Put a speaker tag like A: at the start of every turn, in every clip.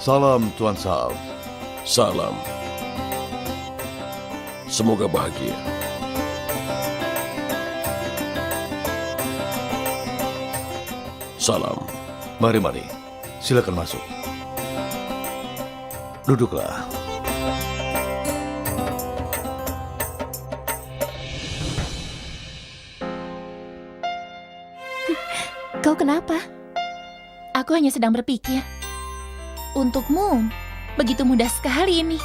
A: Salam Tuan Saab.
B: Salam. Semoga bahagia. Salam.
A: Mari, silakan masuk. Duduklah.
C: Kau kenapa?
D: Aku hanya sedang berpikir. Untukmu, begitu mudah sekali ini.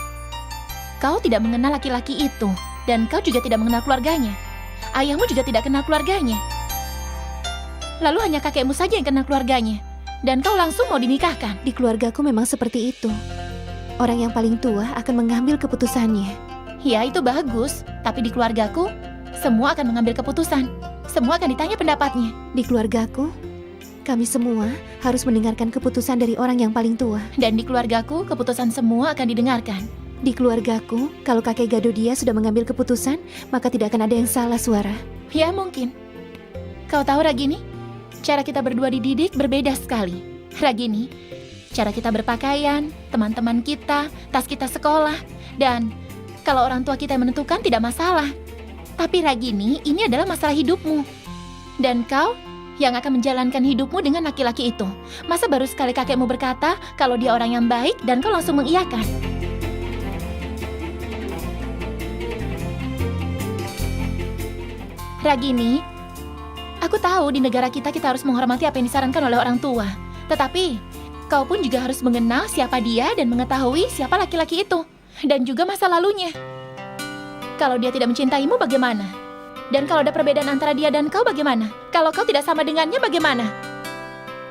D: Kau tidak mengenal laki-laki itu, dan kau juga tidak mengenal keluarganya. Ayahmu juga tidak kenal keluarganya. Lalu hanya kakekmu saja yang kenal keluarganya, dan kau langsung mau dinikahkan.
C: Di keluargaku memang seperti itu. Orang yang paling tua akan mengambil keputusannya.
D: Ya, itu bagus. Tapi di keluargaku, semua akan mengambil keputusan. Semua akan ditanya pendapatnya.
C: Di keluargaku, kami semua harus mendengarkan keputusan dari orang yang paling tua.
D: Dan di keluargaku, keputusan semua akan didengarkan.
C: Di keluargaku, kalau kakek Gadodia sudah mengambil keputusan, maka tidak akan ada yang salah, Suara.
D: Ya, mungkin. Kau tahu, Ragini, cara kita berdua dididik berbeda sekali. Ragini, cara kita berpakaian, teman-teman kita, tas kita sekolah, dan kalau orang tua kita yang menentukan tidak masalah. Tapi Ragini, ini adalah masalah hidupmu. Dan kau yang akan menjalankan hidupmu dengan laki-laki itu. Masa baru sekali kakekmu berkata kalau dia orang yang baik dan kau langsung mengiyakan? Ragini, aku tahu di negara kita harus menghormati apa yang disarankan oleh orang tua. Tetapi, kau pun juga harus mengenal siapa dia dan mengetahui siapa laki-laki itu. Dan juga masa lalunya. Kalau dia tidak mencintaimu, bagaimana? Dan kalau ada perbedaan antara dia dan kau, bagaimana? Kalau kau tidak sama dengannya, bagaimana?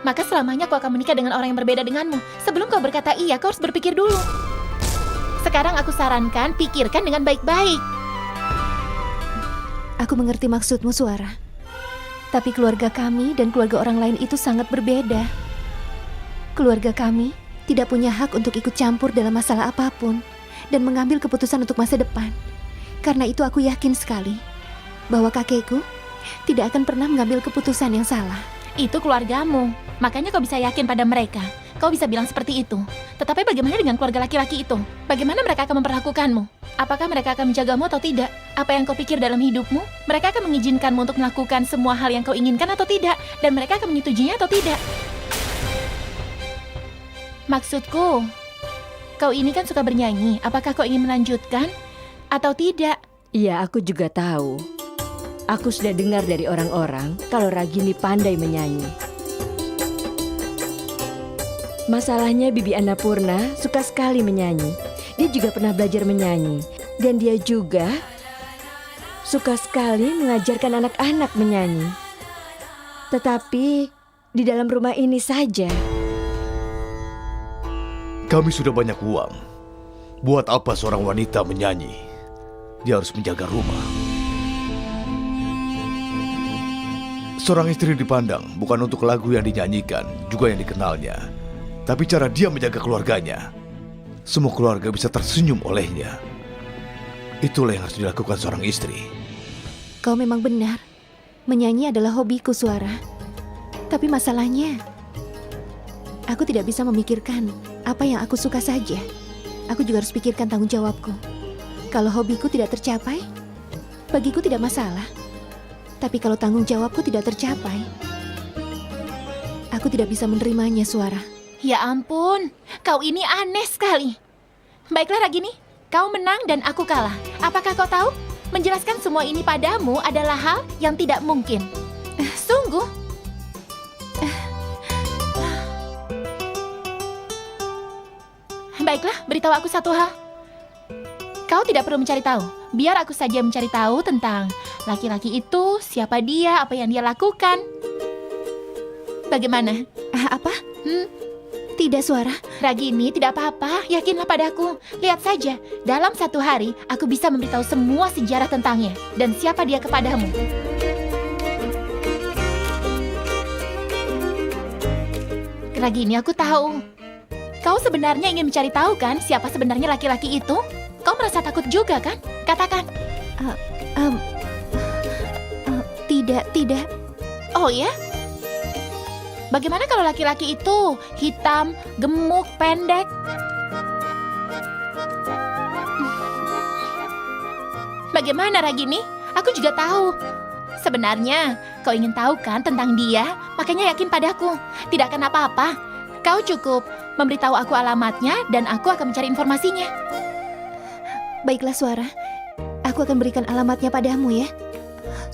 D: Maka selamanya kau akan menikah dengan orang yang berbeda denganmu. Sebelum kau berkata iya, kau harus berpikir dulu. Sekarang aku sarankan, pikirkan dengan baik-baik.
C: Aku mengerti maksudmu, Suara. Tapi keluarga kami dan keluarga orang lain itu sangat berbeda. Keluarga kami tidak punya hak untuk ikut campur dalam masalah apapun dan mengambil keputusan untuk masa depan. Karena itu aku yakin sekali bahwa kakekku tidak akan pernah mengambil keputusan yang salah.
D: Itu keluargamu, makanya kau bisa yakin pada mereka. Kau bisa bilang seperti itu. Tetapi bagaimana dengan keluarga laki-laki itu? Bagaimana mereka akan memperlakukanmu? Apakah mereka akan menjagamu atau tidak? Apa yang kau pikir dalam hidupmu? Mereka akan mengizinkanmu untuk melakukan semua hal yang kau inginkan atau tidak? Dan mereka akan menyetujuinya atau tidak? Maksudku, kau ini kan suka bernyanyi. Apakah kau ingin melanjutkan atau tidak?
E: Iya, aku juga tahu. Aku sudah dengar dari orang-orang kalau Ragini pandai menyanyi. Masalahnya Bibi Annapurna suka sekali menyanyi. Dia juga pernah belajar menyanyi. Dan dia juga suka sekali mengajarkan anak-anak menyanyi. Tetapi di dalam rumah ini saja.
A: Kami sudah banyak uang. Buat apa seorang wanita menyanyi? Dia harus menjaga rumah. Seorang istri dipandang bukan untuk lagu yang dinyanyikan, juga yang dikenalnya, tapi cara dia menjaga keluarganya. Semua keluarga bisa tersenyum olehnya. Itulah yang harus dilakukan seorang istri.
C: Kau memang benar. Menyanyi adalah hobiku, Suara. Tapi masalahnya, aku tidak bisa memikirkan apa yang aku suka saja. Aku juga harus pikirkan tanggung jawabku. Kalau hobiku tidak tercapai, bagiku tidak masalah. Tapi kalau tanggung jawabku tidak tercapai, aku tidak bisa menerimanya, Suara.
D: Ya ampun, kau ini aneh sekali. Baiklah Ragini, kau menang dan aku kalah. Apakah kau tahu? Menjelaskan semua ini padamu adalah hal yang tidak mungkin. Sungguh. Baiklah, beritahu aku satu hal. Kau tidak perlu mencari tahu. Biar aku saja mencari tahu tentang laki-laki itu, siapa dia, apa yang dia lakukan. Bagaimana?
C: Apa? Tidak, Suara.
D: Ragini, tidak apa-apa. Yakinlah padaku. Lihat saja, dalam satu hari, aku bisa memberitahu semua sejarah tentangnya. Dan siapa dia kepadamu. Ragini, aku tahu. Kau sebenarnya ingin mencari tahu kan siapa sebenarnya laki-laki itu? Kau merasa takut juga kan? Katakan.
C: Tidak.
D: Oh ya? Bagaimana kalau laki-laki itu hitam, gemuk, pendek? Bagaimana Ragini? Aku juga tahu. Sebenarnya, kau ingin tahu kan tentang dia? Makanya yakin padaku. Tidak akan apa-apa. Kau cukup memberitahu aku alamatnya dan aku akan mencari informasinya.
C: Baiklah Suara, aku akan berikan alamatnya padamu ya.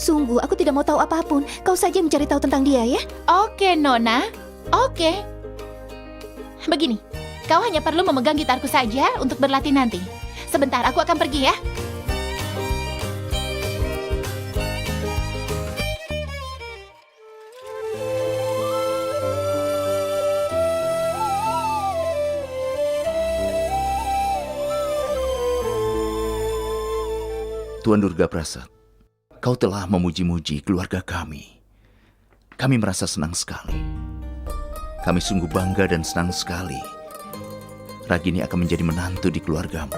C: Sungguh, aku tidak mau tahu apapun. Kau saja mencari tahu tentang dia ya.
D: Oke, Nona. Oke. Begini, kau hanya perlu memegang gitarku saja untuk berlatih nanti. Sebentar, aku akan pergi ya.
F: Tuan Durga Prasad, kau telah memuji-muji keluarga kami. Kami merasa senang sekali. Kami sungguh bangga dan senang sekali Ragini akan menjadi menantu di keluargamu.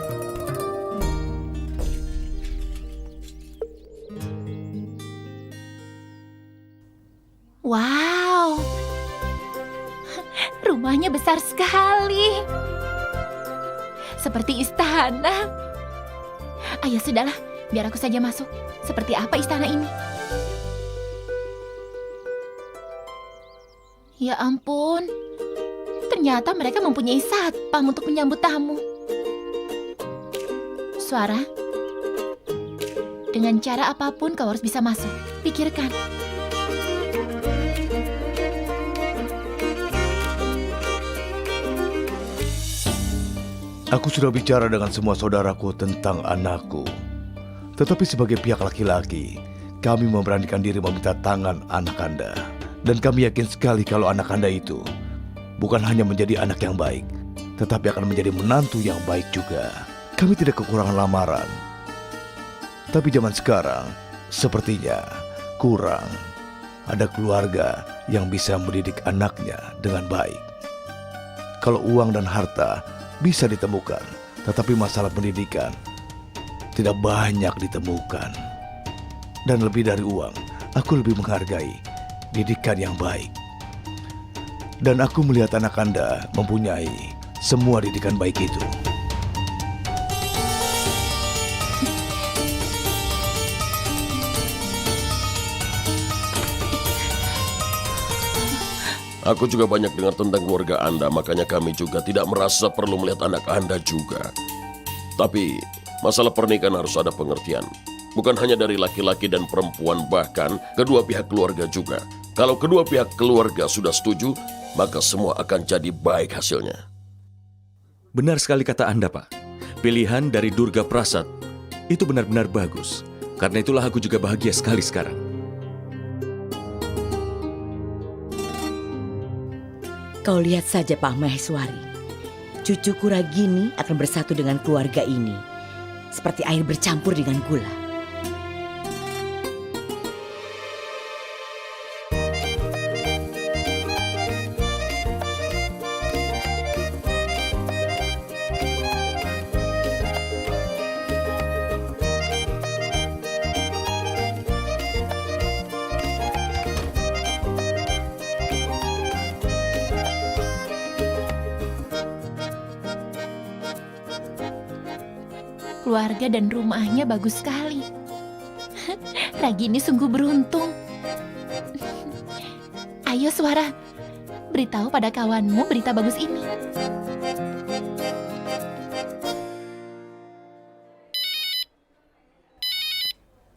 D: Wow, rumahnya besar sekali. Seperti istana. Ayo sudahlah, biar aku saja masuk. Seperti apa istana ini? Ya ampun, ternyata mereka mempunyai satpam untuk menyambut tamu. Suara, dengan cara apapun kau harus bisa masuk. Pikirkan.
A: Aku sudah bicara dengan semua saudaraku tentang anakku. Tetapi sebagai pihak laki-laki, kami memberanikan diri meminta tangan anak Anda. Dan kami yakin sekali kalau anak Anda itu bukan hanya menjadi anak yang baik, tetapi akan menjadi menantu yang baik juga. Kami tidak kekurangan lamaran. Tapi zaman sekarang, sepertinya kurang. Ada keluarga yang bisa mendidik anaknya dengan baik. Kalau uang dan harta bisa ditemukan, tetapi masalah pendidikan tidak banyak ditemukan. Dan lebih dari uang, aku lebih menghargai didikan yang baik. Dan aku melihat anak Anda mempunyai semua didikan baik itu.
B: Aku juga banyak dengar tentang keluarga Anda, makanya kami juga tidak merasa perlu melihat anak Anda juga. Tapi masalah pernikahan harus ada pengertian. Bukan hanya dari laki-laki dan perempuan, bahkan kedua pihak keluarga juga. Kalau kedua pihak keluarga sudah setuju, maka semua akan jadi baik hasilnya.
G: Benar sekali kata Anda, Pak. Pilihan dari Durga Prasad itu benar-benar bagus. Karena itulah aku juga bahagia sekali sekarang.
H: Kau lihat saja Pak Maheswari, cucuku Ragini akan bersatu dengan keluarga ini, seperti air bercampur dengan gula.
D: Keluarga dan rumahnya bagus sekali. Ragini sungguh beruntung. Ayo Suara, beritahu pada kawanmu berita bagus ini.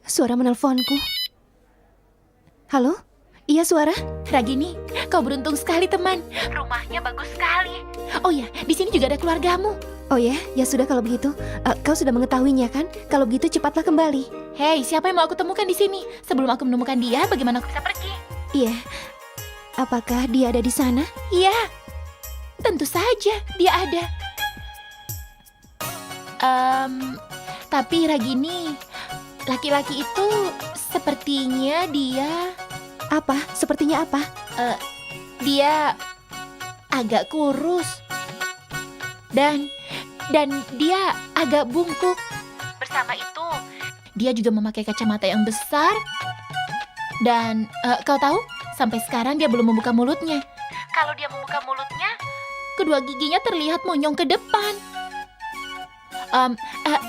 C: Suara menelponku. Halo? Iya Suara?
D: Ragini, kau beruntung sekali teman. Rumahnya bagus sekali. Oh ya, di sini juga ada keluargamu.
C: Oh ya, ya sudah kalau begitu. Kau sudah mengetahuinya kan? Kalau begitu cepatlah kembali.
D: Hei, siapa yang mau aku temukan di sini? Sebelum aku menemukan dia, bagaimana aku bisa pergi?
C: Iya. Apakah dia ada di sana?
D: Iya, tentu saja dia ada. Tapi Ragini, laki-laki itu sepertinya dia...
C: Apa? Sepertinya apa?
D: Dia agak kurus. Dan dia agak bungkuk. Bersama itu, dia juga memakai kacamata yang besar. Dan kau tahu, sampai sekarang dia belum membuka mulutnya. Kalau dia membuka mulutnya, kedua giginya terlihat monyong ke depan.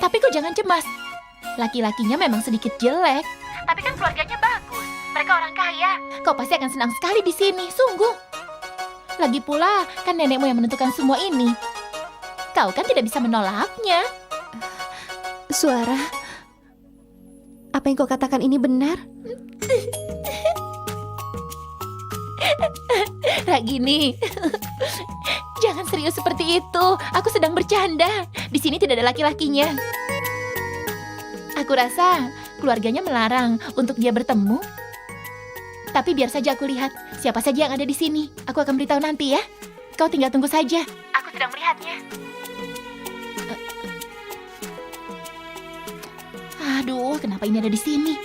D: Tapi kau jangan cemas. Laki-lakinya memang sedikit jelek, tapi kan keluarganya bagus. Mereka orang kaya. Kau pasti akan senang sekali di sini, sungguh. Lagi pula, kan nenekmu yang menentukan semua ini. Kau kan tidak bisa menolaknya.
C: Suara, apa yang kau katakan ini benar?
D: Ragini, jangan serius seperti itu. Aku sedang bercanda. Di sini tidak ada laki-lakinya. Aku rasa keluarganya melarang untuk dia bertemu. Tapi biar saja aku lihat siapa saja yang ada di sini. Aku akan beritahu nanti ya. Kau tinggal tunggu saja. Aku sedang melihatnya. Aduh, kenapa ini ada di sini?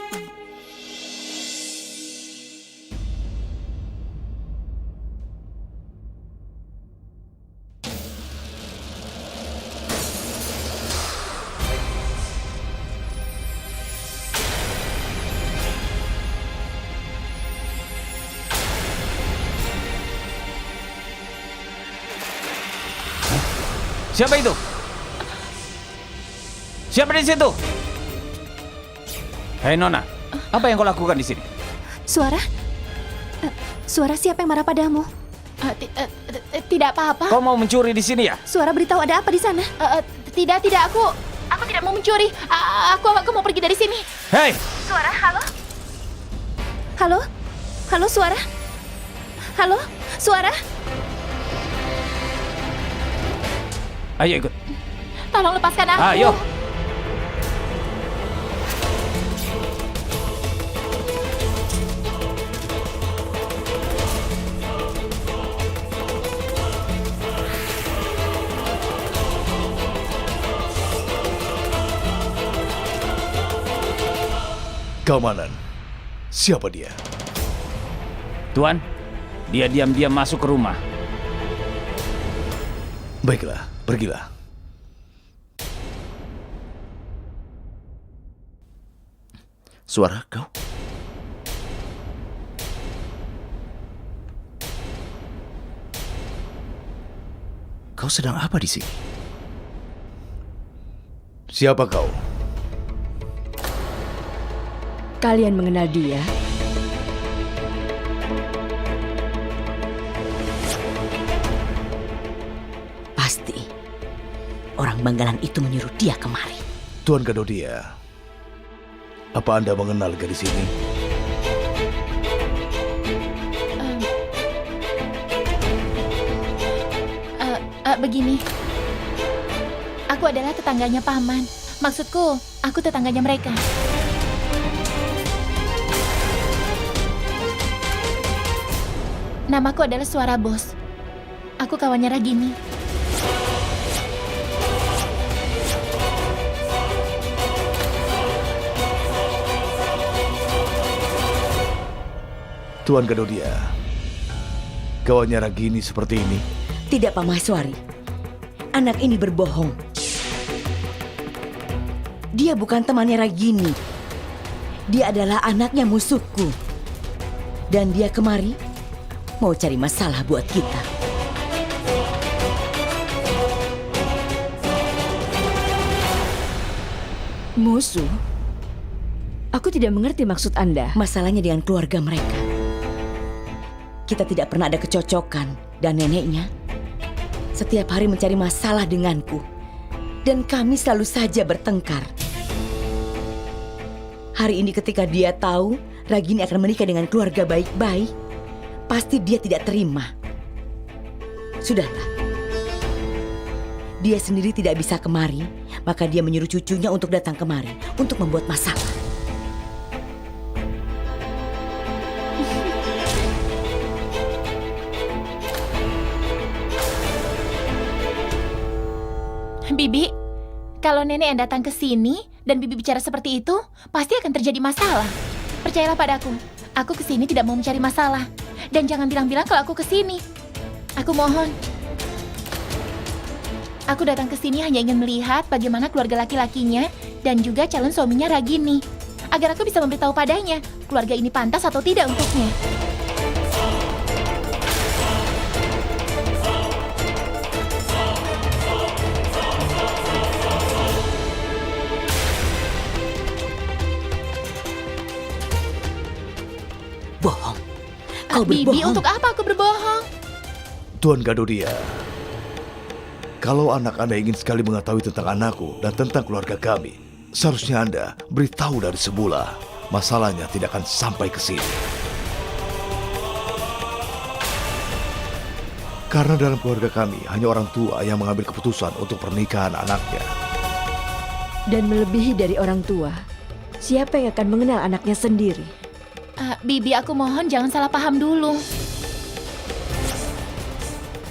I: Siapa itu? Siapa di situ? Hei Nona, apa yang kau lakukan di sini?
C: Suara? Suara siapa yang marah padamu?
D: Tidak apa-apa.
I: Kau mau mencuri di sini ya?
C: Suara beritahu ada apa di sana?
D: Tidak, aku tidak mau mencuri. Aku mau pergi dari sini.
I: Hei,
D: Suara, halo?
C: Halo? Halo, Suara? Halo? Suara?
I: ayo ikut.
D: Tolong lepaskan aku.
I: Ayo.
A: Keamanan. Siapa dia?
I: Tuan, dia diam-diam masuk ke rumah.
A: Baiklah, pergilah.
F: Suara kau? Kau sedang apa di sini?
A: Siapa kau?
E: Kalian mengenal dia?
H: Pasti orang Banggalan itu menyuruh dia kemari.
A: Tuan Gadodia. Apa Anda mengenal gadis ini?
D: Begini. Aku adalah tetangganya Paman. Maksudku, aku tetangganya mereka. Namaku adalah Suara Bos. Aku kawannya Ragini.
A: Tuan Gadodia. Kawannya Ragini seperti ini.
H: Tidak, Pak Maheswari. Anak ini berbohong. Dia bukan temannya Ragini. Dia adalah anaknya musuhku. Dan dia kemari mau cari masalah buat kita.
E: Musuh? Aku tidak mengerti maksud Anda.
H: Masalahnya dengan keluarga mereka. Kita tidak pernah ada kecocokan. Dan neneknya setiap hari mencari masalah denganku. Dan kami selalu saja bertengkar. Hari ini ketika dia tahu Ragini akan menikah dengan keluarga baik-baik, pasti dia tidak terima. Sudahlah. Dia sendiri tidak bisa kemari, maka dia menyuruh cucunya untuk datang kemari untuk membuat masalah.
D: Bibi, kalau nenek yang datang ke sini dan Bibi bicara seperti itu, pasti akan terjadi masalah. Percayalah padaku, aku ke sini tidak mau mencari masalah. Dan jangan bilang-bilang kalau aku ke sini. Aku mohon. Aku datang ke sini hanya ingin melihat bagaimana keluarga laki-lakinya dan juga calon suaminya Ragini. Agar aku bisa memberitahu padanya, keluarga ini pantas atau tidak untuknya.
H: Bohong. Kau
D: Bibi,
H: berbohong.
D: untuk apa aku berbohong?
A: Tuan Gadodia, kalau anak Anda ingin sekali mengetahui tentang anakku dan tentang keluarga kami, seharusnya Anda beritahu dari semula. Masalahnya tidak akan sampai ke sini. Karena dalam keluarga kami hanya orang tua yang mengambil keputusan untuk pernikahan anaknya.
E: Dan melebihi dari orang tua, siapa yang akan mengenal anaknya sendiri?
D: Bibi, aku mohon jangan salah paham dulu.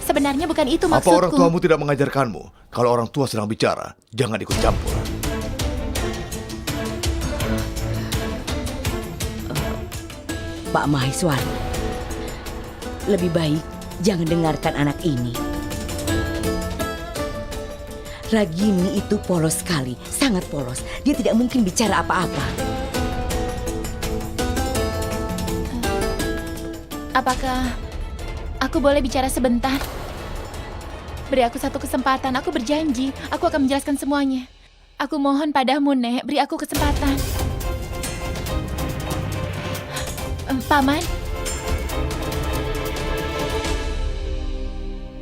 D: Sebenarnya bukan itu
A: Apa
D: maksudku.
A: orang tuamu tidak mengajarkanmu? Kalau orang tua sedang bicara, jangan ikut campur.
H: Pak Maheswari, lebih baik jangan dengarkan anak ini. Ragini itu polos sekali, sangat polos. Dia tidak mungkin bicara apa-apa.
D: Apakah aku boleh bicara sebentar? Beri aku satu kesempatan, aku berjanji. Aku akan menjelaskan semuanya. Aku mohon padamu, Nek, beri aku kesempatan. Paman.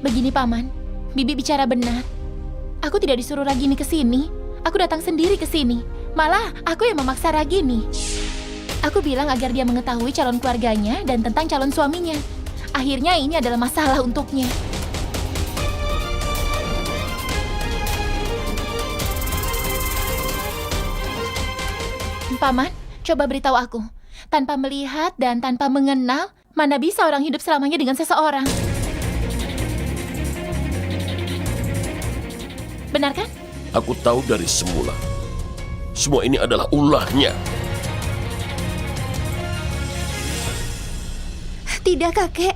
D: Begini, Paman. Bibi bicara benar. Aku tidak disuruh Ragini ke sini. Aku datang sendiri ke sini. Malah, aku yang memaksa Ragini. Aku bilang agar dia mengetahui calon keluarganya dan tentang calon suaminya. Akhirnya ini adalah masalah untuknya. Paman, coba beritahu aku. Tanpa melihat dan tanpa mengenal, mana bisa orang hidup selamanya dengan seseorang? Benar kan?
B: Aku tahu dari semula. Semua ini adalah ulahnya.
C: Tidak, kakek.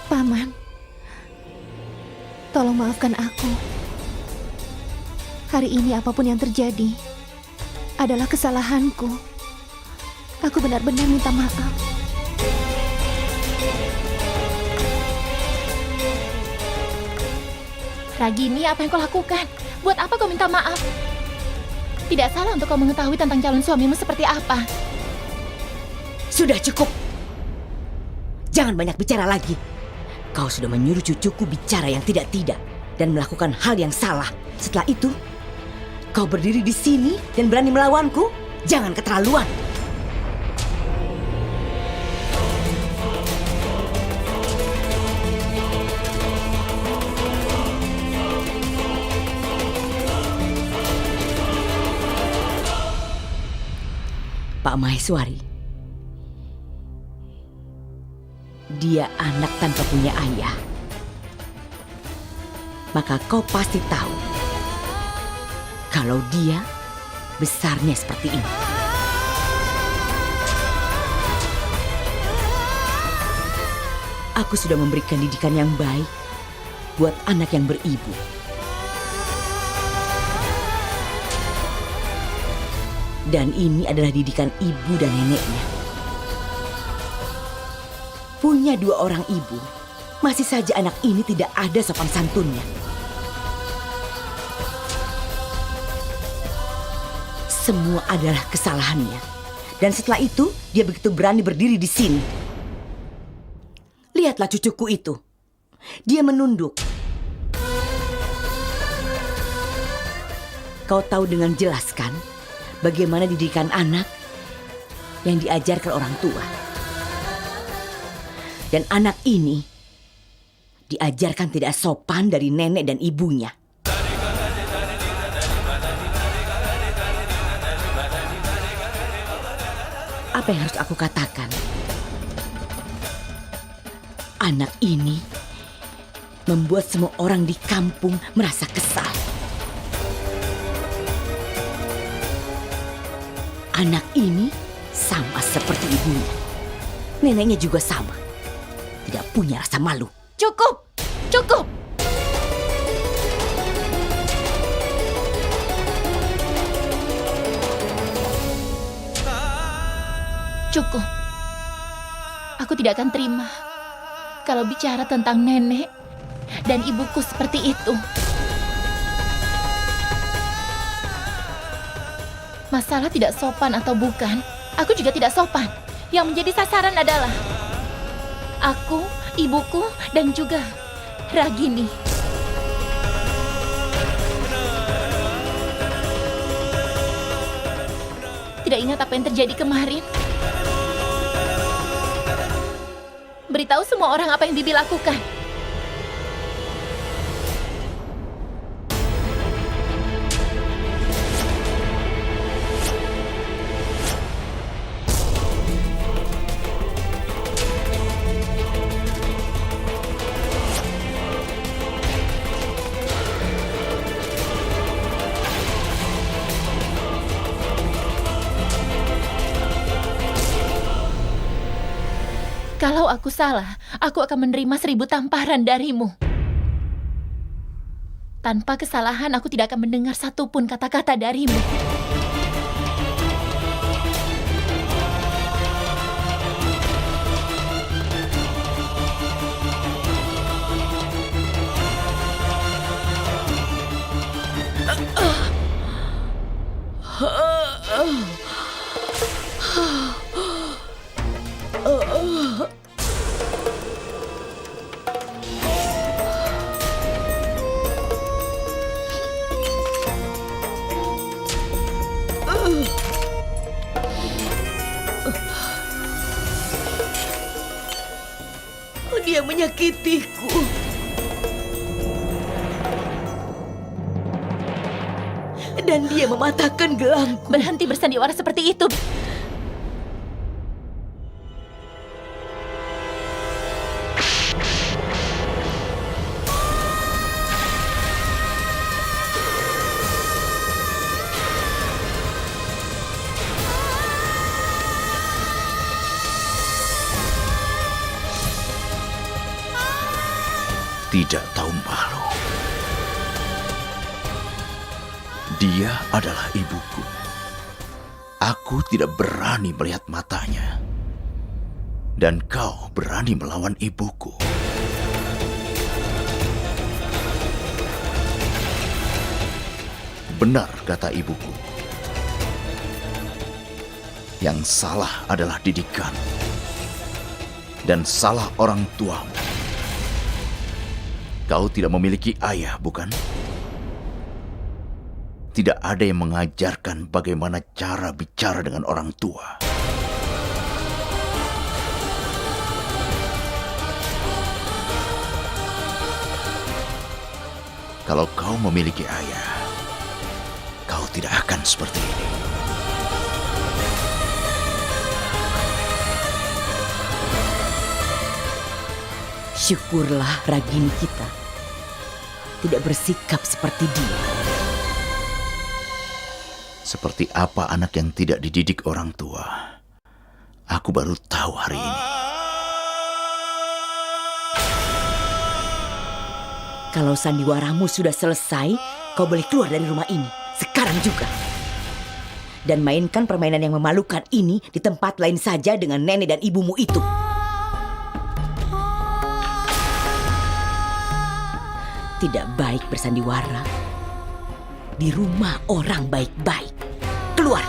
C: Paman, tolong maafkan aku. Hari ini apapun yang terjadi adalah kesalahanku. Aku benar-benar minta maaf.
D: Ragini, apa yang kau lakukan? Buat apa kau minta maaf? Tidak salah untuk kau mengetahui tentang calon suamimu seperti apa.
H: Sudah cukup. Jangan banyak bicara lagi. Kau sudah menyuruh cucuku bicara yang tidak-tidak dan melakukan hal yang salah. Setelah itu, kau berdiri di sini dan berani melawanku? Jangan keterlaluan. Pak Maheswari, dia anak tanpa punya ayah. Maka kau pasti tahu kalau dia besarnya seperti ini. Aku sudah memberikan didikan yang baik buat anak yang beribu. Dan ini adalah didikan ibu dan neneknya. Punya dua orang ibu, masih saja anak ini tidak ada sopan santunnya. Semua adalah kesalahannya. Dan setelah itu, dia begitu berani berdiri di sini. Lihatlah cucuku itu. Dia menunduk. Kau tahu dengan jelas kan bagaimana didikan anak yang diajarkan orang tua. Dan anak ini diajarkan tidak sopan dari nenek dan ibunya. Apa yang harus aku katakan? Anak ini membuat semua orang di kampung merasa kesal. Anak ini sama seperti ibunya. Neneknya juga sama. Tidak punya rasa malu.
D: Cukup! Cukup! Cukup. Aku tidak akan terima kalau bicara tentang nenek dan ibuku seperti itu. Masalah tidak sopan atau bukan, aku juga tidak sopan. Yang menjadi sasaran adalah aku, ibuku, dan juga Ragini. Tidak ingat apa yang terjadi kemarin? Beritahu semua orang apa yang Bibi lakukan. Kalau aku salah, aku akan menerima 1000 tamparan darimu. Tanpa kesalahan, aku tidak akan mendengar satupun kata-kata darimu.
H: Dia menyakitiku. Dan dia mematahkan gelangku.
D: Berhenti bersandiwara seperti itu.
F: Tidak tahu malu. Dia adalah ibuku. Aku tidak berani melihat matanya. Dan kau berani melawan ibuku. Benar kata ibuku. Yang salah adalah didikan. Dan salah orang tuamu. Kau tidak memiliki ayah, bukan? Tidak ada yang mengajarkan bagaimana cara bicara dengan orang tua. Kalau kau memiliki ayah, kau tidak akan seperti ini.
H: Syukurlah Ragini kita tidak bersikap seperti dia.
F: Seperti apa anak yang tidak dididik orang tua? Aku baru tahu hari ini.
H: Kalau sandiwaramu sudah selesai, kau boleh keluar dari rumah ini. Sekarang juga. Dan mainkan permainan yang memalukan ini di tempat lain saja dengan nenek dan ibumu itu. Tidak baik bersandiwara di rumah orang baik-baik. Keluar!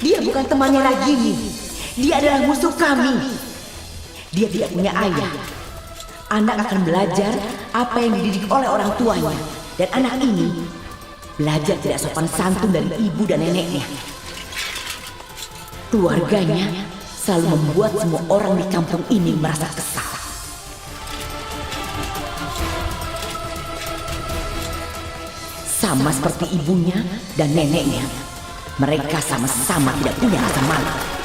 H: Dia bukan temannya Ragini. Dia adalah musuh kami. Dia tidak punya ayah. Anak akan belajar apa yang dididik oleh orang tuanya. Dan anak ini belajar tidak sopan santun dari ibu dan neneknya. Keluarganya selalu membuat semua orang di kampung ini merasa kesal. Sama seperti ibunya dan neneknya. Mereka sama-sama tidak punya rasa malu.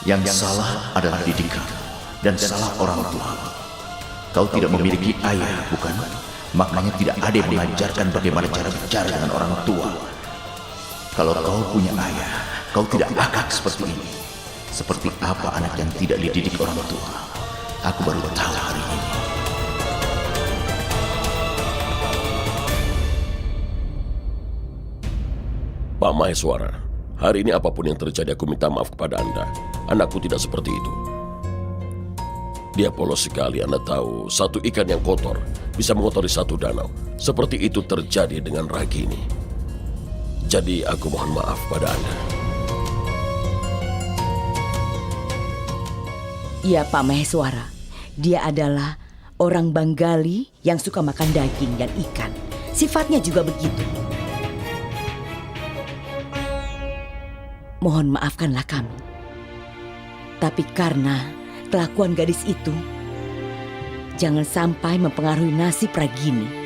F: Yang salah adalah didikan dan salah orang tua. Kau tidak memiliki ayah, bukan? Maknanya tidak ada yang mengajarkan bagaimana cara bicara dengan orang tua. Kalau kau punya ayah, kau tidak akan seperti ini. Seperti apa anak yang tidak dididik orang tua? Aku baru tahu hari ini.
B: Pak Maheswara, hari ini apapun yang terjadi aku minta maaf kepada Anda. Anakku tidak seperti itu. Dia polos sekali, Anda tahu. Satu ikan yang kotor bisa mengotori satu danau. Seperti itu terjadi dengan Ragini. Jadi aku mohon maaf pada Anda.
H: Iya Pak Maheswara, dia adalah orang Banggali yang suka makan daging dan ikan. Sifatnya juga begitu. Mohon maafkanlah kami. Tapi karena kelakuan gadis itu, jangan sampai mempengaruhi nasib Ragini.